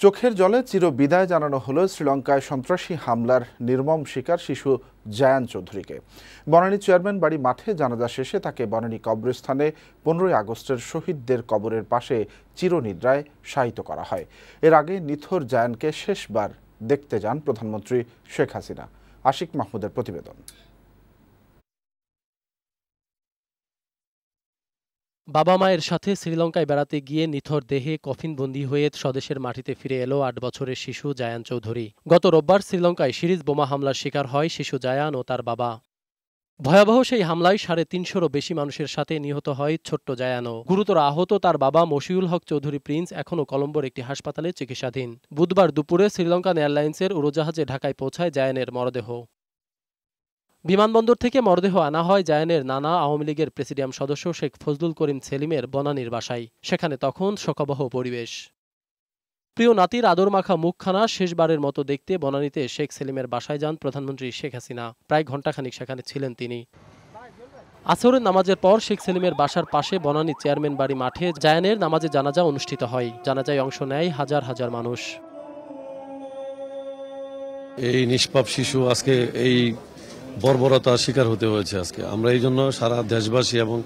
চোখের জলে চির বিদায় জানানো হলো শ্রীলঙ্কায় সন্ত্রাসী হামলার নির্মম শিকার শিশু জায়ান চৌধুরীকে। বনানী চেয়ারম্যান বাড়ি মাঠে জানাজা শেষে তাকে বনানী কবরস্থানে 15ই আগস্টের শহীদদের কবরের পাশে চিরনিদ্রায় শায়িত করা হয়। এর আগে নিথর জায়ানকে শেষবার দেখতে যান প্রধানমন্ত্রী শেখ হাসিনা। আশিক মাহমুদের প্রতিবেদন। বাবা মায়ের সাথে শ্রীলঙ্কায় বেড়াতে গিয়ে নিথর দেহে কফিনবন্দি হয়ে স্বদেশের মাটিতে ফিরে এলো 8 বছরের শিশু জায়ান চৌধুরী। গত রোববার শ্রীলঙ্কায় সিরিজ বোমা হামলার শিকার হয় শিশু জায়ান ও তার বাবা। ভয়াবহ সেই হামলায় 350-রও বেশি মানুষের সাথে নিহত হয় ছোট্ট জায়ানও। গুরুতর আহত তার বাবা মশিউল হক চৌধুরী প্রিন্স এখনও কলম্বোর একটি হাসপাতালে চিকিৎসাধীন। বুধবার দুপুরে শ্রীলঙ্কান এয়ারলাইন্সের উড়োজাহাজে ঢাকায় পৌঁছায় জায়ানের মরদেহ। বিমানবন্দর থেকে মরদেহ আনা হয় জায়ানের নানা আওয়ামী লীগের প্রেসিডিয়াম সদস্য শেখ ফজলুল করিম সেলিমের বনানীর বাসায়। সেখানে তখন শোকাবহ পরিবেশ। প্রিয় নাতির আদরমাখা মুখখানা শেষবারের মতো দেখতে বনানীতে শেখ সেলিমের বাসায় যান প্রধানমন্ত্রী শেখ হাসিনা। প্রায় ঘণ্টাখানিক সেখানে ছিলেন তিনি। আসরের নামাজের পর শেখ সেলিমের বাসার পাশে বনানী চেয়ারম্যান বাড়ি মাঠে জায়ানের নামাজে জানাজা অনুষ্ঠিত হয়। জানাজায় অংশ নেয় হাজার হাজার মানুষ। এই নিষ্পাপ শিশু আজকে এই বর্বরতার শিকার হতে হয়েছে। আজকে আমরা এই জন্য সারা দেশবাসী এবং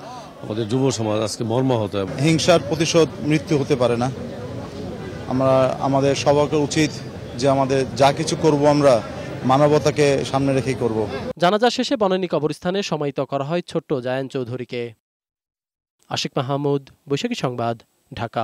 আমাদের যুব সমাজ আজকে মর্মাহত। হিংসার প্রতিশোধ মৃত্যু হতে পারে না। আমাদের সবার উচিত যে আমাদের যা কিছু করব আমরা মানবতাকে সামনে রেখেই করব। জানাজা শেষে বনানী কবরস্থানে সমাহিত করা হয় ছোট্ট জায়ান চৌধুরীকে। আশিক মাহমুদ, বৈশাখী সংবাদ, ঢাকা।